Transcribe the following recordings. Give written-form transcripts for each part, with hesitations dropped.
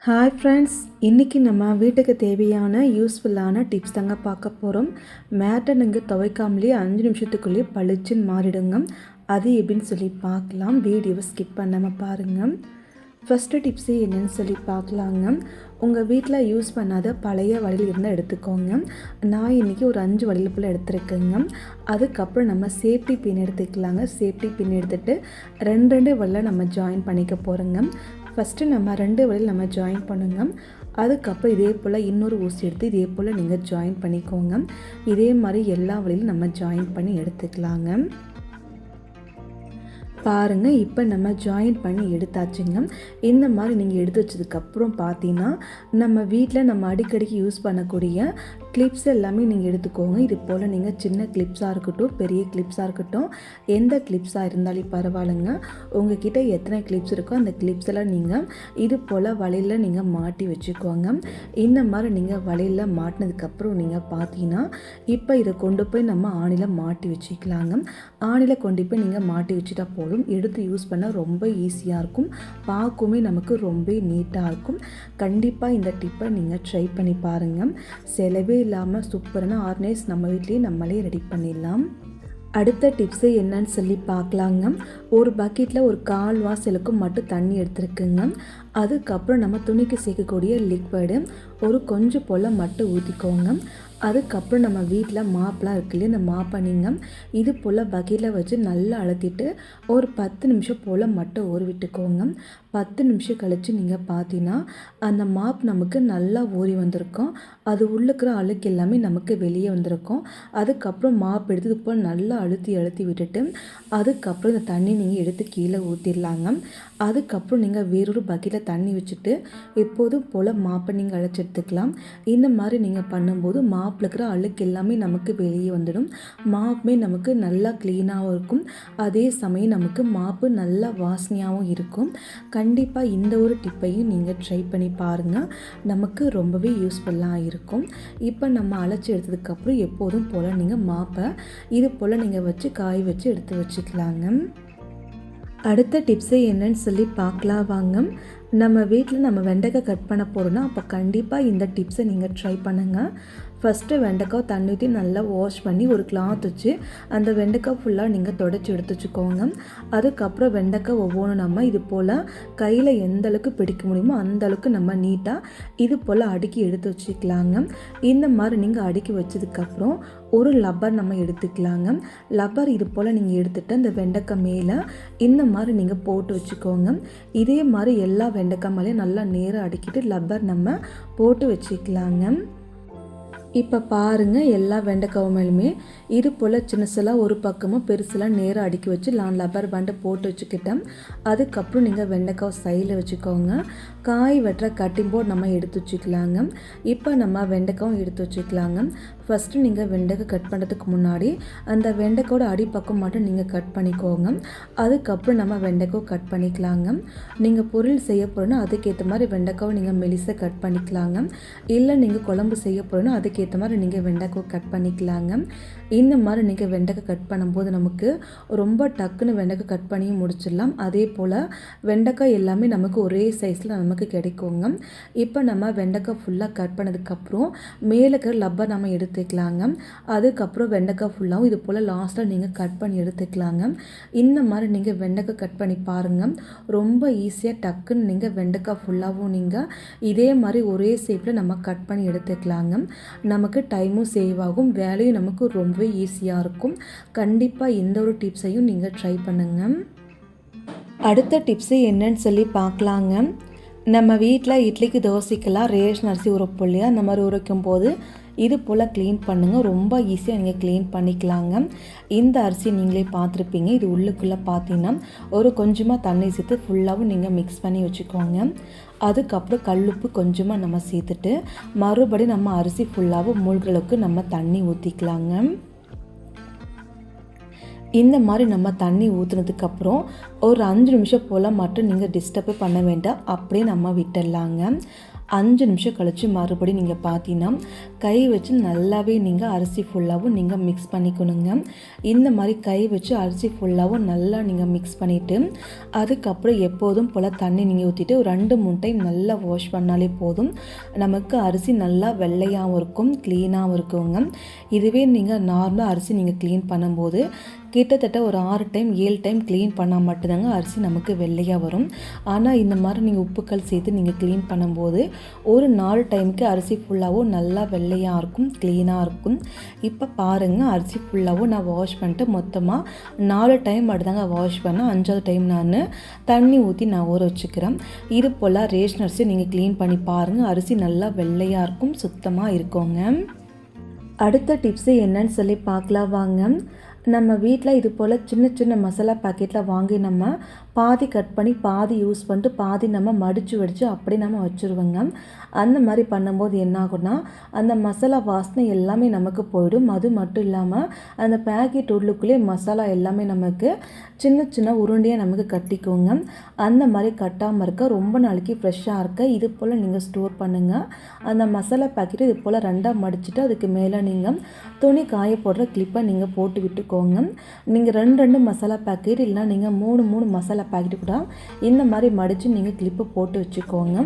Hi friends, இன்றைக்கி நம்ம வீட்டுக்கு தேவையான யூஸ்ஃபுல்லான டிப்ஸ் தாங்க பார்க்க போகிறோம். மேட்டை நீங்கள் துவைக்காமலே 5 நிமிஷத்துக்குள்ளேயே பளிச்சுன்னு மாறிடுங்க. அது எப்படின்னு சொல்லி பார்க்கலாம். வீடியோவை ஸ்கிப் பண்ணாமல் பாருங்கள். ஃபஸ்ட்டு டிப்ஸு என்னென்னு சொல்லி பார்க்கலாங்க. உங்கள் வீட்டில் யூஸ் பண்ணாத பழைய வளையல் இருந்தால் எடுத்துக்கோங்க. நான் இன்றைக்கி ஒரு 5 வளையல் போல் எடுத்துருக்கேங்க. அதுக்கப்புறம் நம்ம சேஃப்டி பின் எடுத்துக்கலாங்க. சேஃப்டி பின் எடுத்துகிட்டு 2 வளையல் நம்ம ஜாயின் பண்ணிக்க போகிறோங்க. ஃபஸ்ட்டு நம்ம 2 வளையல் நம்ம ஜாயின் பண்ணுங்க. அதுக்கப்புறம் இதே போல் இன்னொரு ஊசி எடுத்து இதே போல் நீங்கள் ஜாயின் பண்ணிக்கோங்க. இதே மாதிரி எல்லா வளையலும் நம்ம ஜாயின் பண்ணி எடுத்துக்கலாங்க. பாருங்கள், இப்போ நம்ம ஜாயின் பண்ணி எடுத்தாச்சுங்க. இந்த மாதிரி நீங்கள் எடுத்து வச்சதுக்கப்புறம் பார்த்தீங்கன்னா நம்ம வீட்டில் நம்ம அடிக்கடிக்கு யூஸ் பண்ணக்கூடிய கிளிப்ஸ் எல்லாமே நீங்கள் எடுத்துக்கோங்க. இது போல் நீங்கள் சின்ன கிளிப்ஸாக இருக்கட்டும், பெரிய கிளிப்ஸாக இருக்கட்டும், எந்த கிளிப்ஸாக இருந்தாலும் பரவாயில்லைங்க. உங்கள்கிட்ட எத்தனை கிளிப்ஸ் இருக்கோ அந்த கிளிப்ஸ் எல்லாம் நீங்கள் இது போல் வளையலில் நீங்கள் மாட்டி வச்சுக்கோங்க. இந்த மாதிரி நீங்கள் வளையலில் மாட்டினதுக்கப்புறம் நீங்கள் பார்த்தீங்கன்னா இப்போ இதை கொண்டு போய் நம்ம ஆணியில் மாட்டி வச்சுக்கலாங்க. ஆணியில் கொண்டு போய் நீங்கள் மாட்டி வச்சுட்டா போதும். எடுத்து யூஸ் பண்ண ரொம்ப ஈஸியாக இருக்கும். பார்க்குமே நமக்கு ரொம்ப நீட்டாக இருக்கும். கண்டிப்பாக இந்த டிப்பை நீங்கள் ட்ரை பண்ணி பாருங்கள். செலவே இல்லாமல் சூப்பரான ஆர்கனைஸ் நம்ம வீட்லேயே நம்மளே ரெடி பண்ணிடலாம். அடுத்த டிப்ஸு என்னன்னு சொல்லி பார்க்கலாங்க. ஒரு பக்கெட்டில் ஒரு 1/4 வாசலுக்கு மட்டும் தண்ணி எடுத்துருக்குங்க. அதுக்கப்புறம் நம்ம துணிக்கு சேர்க்கக்கூடிய லிக்விடு ஒரு கொஞ்சம் போல் மட்டும் ஊற்றிக்கோங்க. அதுக்கப்புறம் நம்ம வீட்டில் மாப்பெலாம் இருக்கு இல்லையா, இந்த மாப்பை நீங்கள் இது போல் பக்கெட்டில் வச்சு நல்லா அழுத்திட்டு ஒரு 10 நிமிஷம் போல் மட்டும் ஊற விட்டுக்கோங்க. 10 நிமிஷம் கழித்து நீங்கள் பார்த்தீங்கன்னா அந்த மாப் நமக்கு நல்லா ஊறி வந்திருக்கும். அது உள்ளுக்கிற அழுக்கு எல்லாமே நமக்கு வெளியே வந்திருக்கும். அதுக்கப்புறம் மாப் எடுத்து இது போல் நல்லா அழுத்தி விட்டுட்டு அதுக்கப்புறம் இந்த தண்ணி நீங்கள் எடுத்து கீழே ஊற்றிடலாங்க. அதுக்கப்புறம் நீங்கள் வேறொரு பக்கெட்டில் தண்ணி வச்சுட்டு எப்போதும் போல் மாப்பை நீங்கள் அழைச்சி எடுத்துக்கலாம். இந்த மாதிரி நீங்கள் பண்ணும்போது மாப்பில் இருக்கிற அழுக்கு எல்லாமே நமக்கு வெளியே வந்துடும். மாப்புமே நமக்கு நல்லா க்ளீனாகவும் இருக்கும். அதே சமயம் நமக்கு மாப்பு நல்லா வாசனையாகவும் இருக்கும். கண்டிப்பாக இந்த ஒரு டிப்பையும் நீங்கள் ட்ரை பண்ணி பாருங்கள். நமக்கு ரொம்பவே யூஸ்ஃபுல்லாக இருக்கும். இப்போ நம்ம அழைச்சி எடுத்ததுக்கப்புறம் எப்போதும் போல் நீங்கள் மாப்பை இது போல் நீங்கள் வச்சு காய வச்சு எடுத்து வச்சுக்கலாங்க. அடுத்த டிப்ஸு என்னன்னு சொல்லி பார்க்கலாம் வாங்க. நம்ம வீட்டில் நம்ம வெண்டைக்காய் கட் பண்ண போகிறோன்னா அப்போ கண்டிப்பாக இந்த டிப்ஸை நீங்கள் ட்ரை பண்ணுங்கள். ஃபஸ்ட்டு வெண்டைக்காய் தண்ணி ஊற்றி நல்லா வாஷ் பண்ணி ஒரு கிளாத் வச்சு அந்த வெண்டைக்காய் ஃபுல்லாக நீங்கள் தொடச்சி எடுத்து வச்சுக்கோங்க. அதுக்கப்புறம் வெண்டைக்காய் ஒவ்வொன்றும் நம்ம இது போல் கையில் எந்த அளவுக்கு பிடிக்க முடியுமோ அந்தளவுக்கு நம்ம நீட்டாக இது போல் அடுக்கி எடுத்து வச்சுக்கலாங்க. இந்த மாதிரி நீங்கள் அடுக்கி வச்சதுக்கப்புறம் ஒரு லப்பர் நம்ம எடுத்துக்கலாங்க. லப்பர் இது போல் நீங்கள் எடுத்துகிட்டு அந்த வெண்டைக்காய் மேலே இந்த மாதிரி நீங்கள் போட்டு வச்சுக்கோங்க. இதே மாதிரி எல்லா வெண்டைக்காய் மேலேயும் நல்லா நேராக அடுக்கிட்டு லப்பர் நம்ம போட்டு வச்சுக்கலாங்க. இப்போ பாருங்கள், எல்லா வெண்டைக்காய் மேலுமே இது போல் சின்னசெல்லாம் ஒரு பக்கமும் பெருசெல்லாம் நேராக அடுக்கி வச்சு நான் லப்பர் பேண்டை போட்டு வச்சுக்கிட்டேன். அதுக்கப்புறம் நீங்கள் வெண்டைக்காய் சைடில் வச்சுக்கோங்க. காய் வெட்டுற கட்டிங் போர்டு நம்ம எடுத்து வச்சுக்கலாங்க. இப்போ நம்ம வெண்டைக்காயும் எடுத்து வச்சுக்கலாங்க. ஃபஸ்ட்டு நீங்கள் வெண்டைக்காய் கட் பண்ணுறதுக்கு முன்னாடி அந்த வெண்டைக்காயோட அடிப்பக்கம் மட்டும் நீங்கள் கட் பண்ணிக்கோங்க. அதுக்கப்புறம் நம்ம வெண்டைக்காய் கட் பண்ணிக்கலாங்க. நீங்கள் பொரியல் செய்ய போகிறோன்னா அதுக்கேற்ற மாதிரி வெண்டைக்காவை நீங்கள் மெலிசாக கட் பண்ணிக்கலாங்க. இல்லை நீங்கள் குழம்பு செய்ய போகிறோன்னா அதுக்கேற்ற மாதிரி நீங்கள் வெண்டைக்காய் கட் பண்ணிக்கலாங்க. இந்த மாதிரி நீங்கள் வெண்டைக்காய் கட் பண்ணும்போது நமக்கு ரொம்ப டக்குன்னு வெண்டைக்காய் கட் பண்ணி முடிச்சிடலாம். அதே போல் வெண்டைக்காய் எல்லாமே நமக்கு ஒரே சைஸில் நமக்கு கிடைக்குங்க. இப்போ நம்ம வெண்டைக்காய் ஃபுல்லாக கட் பண்ணதுக்கப்புறம் மேலே இருக்கிற லப்பர் நம்ம எடுத்துக்கலாங்க. அதுக்கப்புறம் வெண்டைக்காய் ஃபுல்லாகவும் இது போல் லாஸ்ட்டில் நீங்கள் கட் பண்ணி எடுத்துக்கலாங்க. இந்த மாதிரி நீங்கள் வெண்டைக்காய் கட் பண்ணி பாருங்கள். ரொம்ப ஈஸியாக டக்குன்னு நீங்கள் வெண்டைக்காய் ஃபுல்லாகவும் நீங்கள் இதே மாதிரி ஒரே ஷேப்பில் நம்ம கட் பண்ணி எடுத்துக்கலாங்க. நமக்கு டைமும் சேவ் ஆகும், வேலையும் நமக்கு ரொம்பவே ஈஸியாக இருக்கும். கண்டிப்பாக இந்த ஒரு டிப்ஸையும் நீங்கள் ட்ரை பண்ணுங்கள். அடுத்த டிப்ஸு என்னன்னு சொல்லி பார்க்கலாங்க. நம்ம வீட்டில் இட்லிக்கு தோசைக்கெல்லாம் ரேஷன் அரிசி உரைப்போம் இல்லையா, அந்த மாதிரி உரைக்கும் போது இது போல் க்ளீன் பண்ணுங்கள். ரொம்ப ஈஸியாக நீங்கள் க்ளீன் பண்ணிக்கலாங்க. இந்த அரிசி நீங்களே பார்த்துருப்பீங்க. இது உள்ளுக்குள்ளே பார்த்தீங்கன்னா ஒரு கொஞ்சமாக தண்ணி சேர்த்து ஃபுல்லாகவும் நீங்கள் மிக்ஸ் பண்ணி வச்சுக்கோங்க. அதுக்கப்புறம் கல்லுப்பு கொஞ்சமாக நம்ம சேர்த்துட்டு மறுபடியும் நம்ம அரிசி ஃபுல்லாகவும் மூழ்கிற அளவுக்கு நம்ம தண்ணி ஊற்றிக்கலாங்க. இந்த மாதிரி நம்ம தண்ணி ஊற்றுனதுக்கப்புறம் ஒரு 5 நிமிஷம் போல் மட்டும் நீங்கள் டிஸ்டர்பே பண்ண வேண்டாம், அப்படியே நம்ம விட்டுடலாங்க. 5 நிமிஷம் கழித்து மறுபடியும் நீங்கள் பார்த்தீங்கன்னா கை வச்சு நல்லாவே நீங்கள் அரிசி ஃபுல்லாகவும் நீங்கள் மிக்ஸ் பண்ணிக்கணுங்க. இந்த மாதிரி கை வச்சு அரிசி ஃபுல்லாகவும் நல்லா நீங்கள் மிக்ஸ் பண்ணிவிட்டு அதுக்கப்புறம் எப்போதும் போல் தண்ணி நீங்கள் ஊற்றிட்டு ஒரு 2-3 டைம் நல்லா வாஷ் பண்ணாலே போதும். நமக்கு அரிசி நல்லா வெள்ளையாகவும் இருக்கும், க்ளீனாகவும் இருக்குங்க. இதுவே நீங்கள் நார்மலாக அரிசி நீங்கள் க்ளீன் பண்ணும்போது கிட்டத்தட்ட ஒரு 6 டைம் 7 டைம் க்ளீன் பண்ணால் மட்டும்தாங்க அரிசி நமக்கு வெள்ளையாக வரும். ஆனால் இந்த மாதிரி நீங்கள் உப்புக்கல் சேர்த்து நீங்கள் க்ளீன் பண்ணும்போது ஒரு 4 டைமுக்கு அரிசி ஃபுல்லாகவும் நல்லா வெள்ளையாக இருக்கும், க்ளீனாக இருக்கும். இப்போ பாருங்கள், அரிசி ஃபுல்லாகவும் நான் வாஷ் பண்ணிட்டு மொத்தமாக 4 டைம் மட்டும்தாங்க வாஷ் பண்ணேன். 5வது டைம் நான் தண்ணி ஊற்றி நான் ஊற வச்சுக்கிறேன். இது போல் ரேஷன் அரிசி நீங்கள் க்ளீன் பண்ணி பாருங்கள், அரிசி நல்லா வெள்ளையாக இருக்கும், சுத்தமாக இருக்குங்க. அடுத்த டிப்ஸு என்னன்னு சொல்லி பார்க்கலாம் வாங்க. நம்ம வீட்டில் இது போல் சின்ன சின்ன மசாலா பாக்கெட்டில் வாங்கி நம்ம பாதி கட் பண்ணி பாதி யூஸ் பண்ணிட்டு பாதி நம்ம மடித்து வடித்து அப்படி நம்ம வச்சுருவோங்க. அந்த மாதிரி பண்ணும்போது என்ன ஆகும்னா அந்த மசாலா வாசனை எல்லாமே நமக்கு போயிடும். அது மட்டும் இல்லாமல் அந்த பேக்கெட் உள்ளுக்குள்ளே மசாலா எல்லாமே நமக்கு சின்ன சின்ன உருண்டையாக நமக்கு கட்டிக்குவோங்க. அந்த மாதிரி கட்டாமல் இருக்க ரொம்ப நாளைக்கு ஃப்ரெஷ்ஷாக இருக்க இது போல் நீங்கள் ஸ்டோர் பண்ணுங்கள். அந்த மசாலா பாக்கெட்டு இது போல் 2ஆக மடிச்சுட்டு அதுக்கு மேலே நீங்கள் துணி காய போடுற கிளிப்பை நீங்கள் போட்டு விட்டுக்கோங்க. நீங்கள் 2 மசாலா பாக்கெட் இல்லைனா நீங்கள் 3 மசாலா பாக்கெட்டு கூட இந்த மாதிரி மடித்து நீங்கள் கிளிப்பை போட்டு வச்சுக்கோங்க.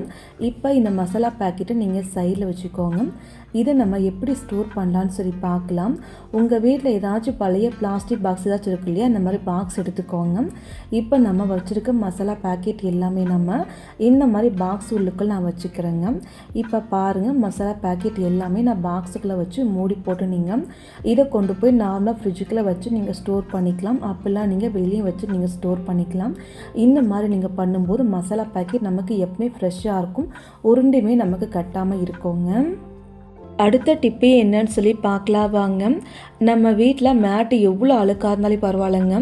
இப்போ இந்த மசாலா பாக்கெட்டை நீங்கள் சைடில் வச்சுக்கோங்க. இதை நம்ம எப்படி ஸ்டோர் பண்ணலான்னு சொல்லி பார்க்கலாம். உங்கள் வீட்டில் ஏதாச்சும் பழைய பிளாஸ்டிக் பாக்ஸ் ஏதாச்சும் இருக்கு இல்லையா, அந்த மாதிரி பாக்ஸ் எடுத்துக்கோங்க. இப்போ நம்ம வச்சுருக்க மசாலா பாக்கெட் எல்லாமே நம்ம இந்த மாதிரி பாக்ஸ் உள்ளுக்குள்ள நான் வச்சுக்கிறேங்க. இப்போ பாருங்கள், மசாலா பாக்கெட் எல்லாமே நான் பாக்ஸுக்குள்ளே வச்சு மூடி போட்டு நீங்கள் இதை கொண்டு போய் நார்மலாக ஃப்ரிட்ஜுக்குள்ளே வச்சு நீங்கள் ஸ்டோர் பண்ணிக்கலாம். அப்போல்லாம் நீங்கள் வெளியே வச்சு நீங்கள் ஸ்டோர் பண்ணிக்கலாம். இந்த மாதிரி நீங்கள் பண்ணும்போது மசாலா பாக்கெட் நமக்கு எப்பவுமே ஃப்ரெஷ்ஷாக இருக்கும், உருண்டையுமே நமக்கு கட்டாமல் இருக்குங்க. அடுத்த டிப்பே என்னன்னு சொல்லி பார்க்கலாம் வாங்க. நம்ம வீட்டில் மேட்டு எவ்வளோ அழுக்காக இருந்தாலும் பரவாயில்லைங்க,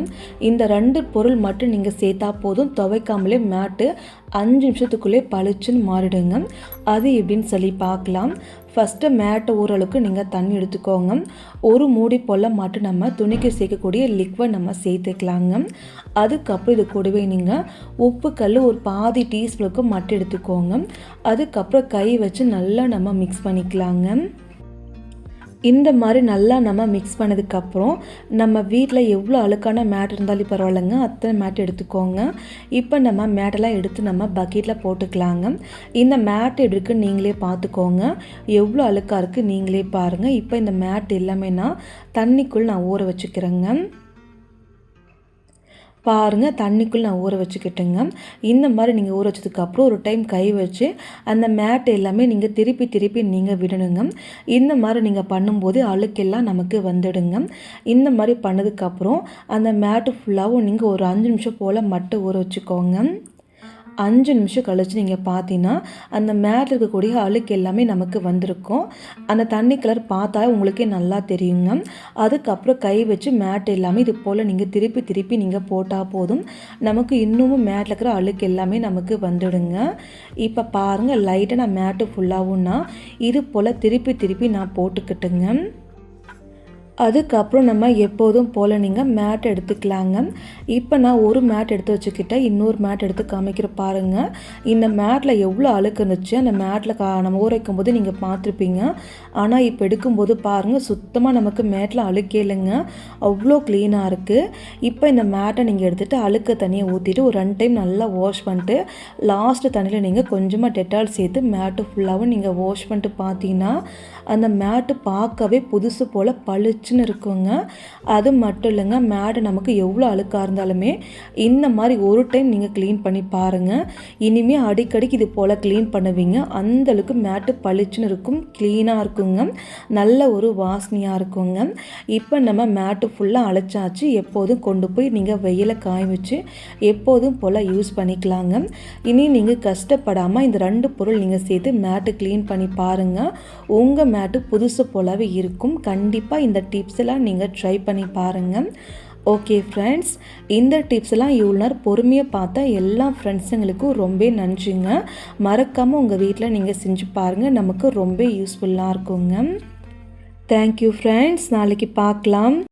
இந்த 2 பொருள் மட்டும் நீங்கள் சேர்த்தா போதும், துவைக்காமலே மேட்டு 5 நிமிஷத்துக்குள்ளே பளிச்சுன்னு மாறிடுங்க. அது எப்படின்னு சொல்லி பார்க்கலாம். ஃபஸ்ட்டு மேட்டை ஓரளவுக்கு நீங்கள் தண்ணி எடுத்துக்கோங்க. ஒரு மூடி போல் மட்டும் நம்ம துணிக்கு சேர்க்கக்கூடிய லிக்விட் நம்ம சேர்த்துக்கலாங்க. அதுக்கப்புறம் இது கூடவே நீங்கள் உப்பு கல் ஒரு பாதி டீஸ்பூனுக்கு மட்டும் எடுத்துக்கோங்க. அதுக்கப்புறம் கை வச்சு நல்லா நம்ம மிக்ஸ் பண்ணிக்கலாங்க. இந்த மாதிரி நல்லா நம்ம மிக்ஸ் பண்ணதுக்கப்புறம் நம்ம வீட்டில் எவ்வளோ அழுக்கான மேட் இருந்தாலும் பரவாயில்லைங்க, அத்தனை மேட் எடுத்துக்கோங்க. இப்போ நம்ம மேட்டெல்லாம் எடுத்து நம்ம பக்கெட்டில் போட்டுக்கலாங்க. இந்த மேட் எப்படி இருக்குன்னு நீங்களே பார்த்துக்கோங்க, எவ்வளோ அழுக்காக இருக்குது நீங்களே பாருங்கள். இப்போ இந்த மேட் எல்லாமே நான் தண்ணிக்குள் நான் ஊற வச்சுக்கிறேங்க. பாருங்கள், தண்ணிக்குள் நான் ஊற வச்சுக்கிட்டேங்க. இந்த மாதிரி நீங்கள் ஊற வச்சதுக்கப்புறம் ஒரு டைம் கை வச்சு அந்த மேட் எல்லாமே நீங்கள் திருப்பி நீங்கள் விடணுங்க. இந்த மாதிரி நீங்கள் பண்ணும்போது அழுக்கெல்லாம் நமக்கு வந்துடுங்க. இந்த மாதிரி பண்ணதுக்கப்புறம் அந்த மேட்டு ஃபுல்லாகவும் நீங்கள் ஒரு 5 நிமிஷம் போல் மட்டும் ஊற வச்சுக்கோங்க. 5 நிமிஷம் கழித்து நீங்கள் பார்த்தீங்கன்னா அந்த மேட்டில் இருக்கக்கூடிய அழுக்கு எல்லாமே நமக்கு வந்திருக்கும். அந்த தண்ணி கலர் பார்த்தா உங்களுக்கே நல்லா தெரியுங்க. அதுக்கப்புறம் கை வச்சு மேட் எல்லாமே இது போல் நீங்கள் திருப்பி நீங்கள் போட்டால் போதும், நமக்கு இன்னமும் மேட்டில் இருக்கிற அழுக்கு எல்லாமே நமக்கு வந்துடுங்க. இப்போ பாருங்கள், லைட்டாக நான் மேட்டு ஃபுல்லாகும்னா இது போல் திருப்பி நான் போட்டுக்கிட்டுங்க. அதுக்கப்புறம் நம்ம எப்போதும் போல் நீங்கள் மேட் எடுத்துக்கலாங்க. இப்போ நான் ஒரு மேட் எடுத்து வச்சுக்கிட்டேன், இன்னொரு மேட் எடுத்து காமிக்கிற பாருங்கள். இந்த மேட்டில் எவ்வளோ அழுக்கு இருந்துச்சு, அந்த மேட்டில் நம்ம ஊற வைக்கும் போது நீங்கள் பார்த்துருப்பீங்க. ஆனால் இப்போ எடுக்கும்போது பாருங்கள், சுத்தமாக நமக்கு மேட்டில் அழுக்கே இல்லைங்க, அவ்வளோ க்ளீனாக இருக்குது. இப்போ இந்த மேட்டை நீங்கள் எடுத்துகிட்டு அழுக்க தண்ணியை ஊற்றிட்டு ஒரு 2 டைம் நல்லா வாஷ் பண்ணிட்டு லாஸ்ட்டு தண்ணியில் நீங்கள் கொஞ்சமாக டெட்டால் சேர்த்து மேட்டு ஃபுல்லாகவும் நீங்கள் வாஷ் பண்ணிட்டு பார்த்தீங்கன்னா அந்த மேட்டு பார்க்கவே புதுசு போல் பளிச்சுன்னு இருக்குங்க. அது மட்டும் இல்லைங்க, மேட்டு நமக்கு எவ்வளோ அழுக்காக இருந்தாலுமே இந்த மாதிரி ஒரு டைம் நீங்கள் க்ளீன் பண்ணி பாருங்கள். இனிமேல் அடிக்கடிக்கு இது போல் க்ளீன் பண்ணுவீங்க. அந்தளவுக்கு மேட்டு பளிச்சுன்னு இருக்கும், க்ளீனாக இருக்குங்க, நல்ல ஒரு வாசனையாக இருக்குங்க. இப்போ நம்ம மேட்டு ஃபுல்லாக அழைச்சாச்சு. எப்போதும் கொண்டு போய் நீங்கள் வெயில காய வச்சு எப்போதும் போல் யூஸ் பண்ணிக்கலாங்க. இனி நீங்கள் கஷ்டப்படாமல் இந்த 2 பொருள் நீங்கள் சேர்த்து மேட்டு க்ளீன் பண்ணி பாருங்கள். உங்கள் மேட்டு புதுசு போலவே இருக்கும். கண்டிப்பாக இந்த டிப்ஸ் எல்லாம் நீங்கள் ட்ரை பண்ணி பாருங்கள். ஓகே ஃப்ரெண்ட்ஸ், இந்த டிப்ஸ் எல்லாம் இவ்வளோ நேரம் பொறுமையாக பார்த்தா எல்லா ஃப்ரெண்ட்ஸுங்களுக்கும் ரொம்ப நன்றிங்க. மறக்காமல் உங்கள் வீட்டில் நீங்கள் செஞ்சு பாருங்கள், நமக்கு ரொம்ப யூஸ்ஃபுல்லாக இருக்குங்க. தேங்க்யூ ஃப்ரெண்ட்ஸ், நாளைக்கு பார்க்கலாம்.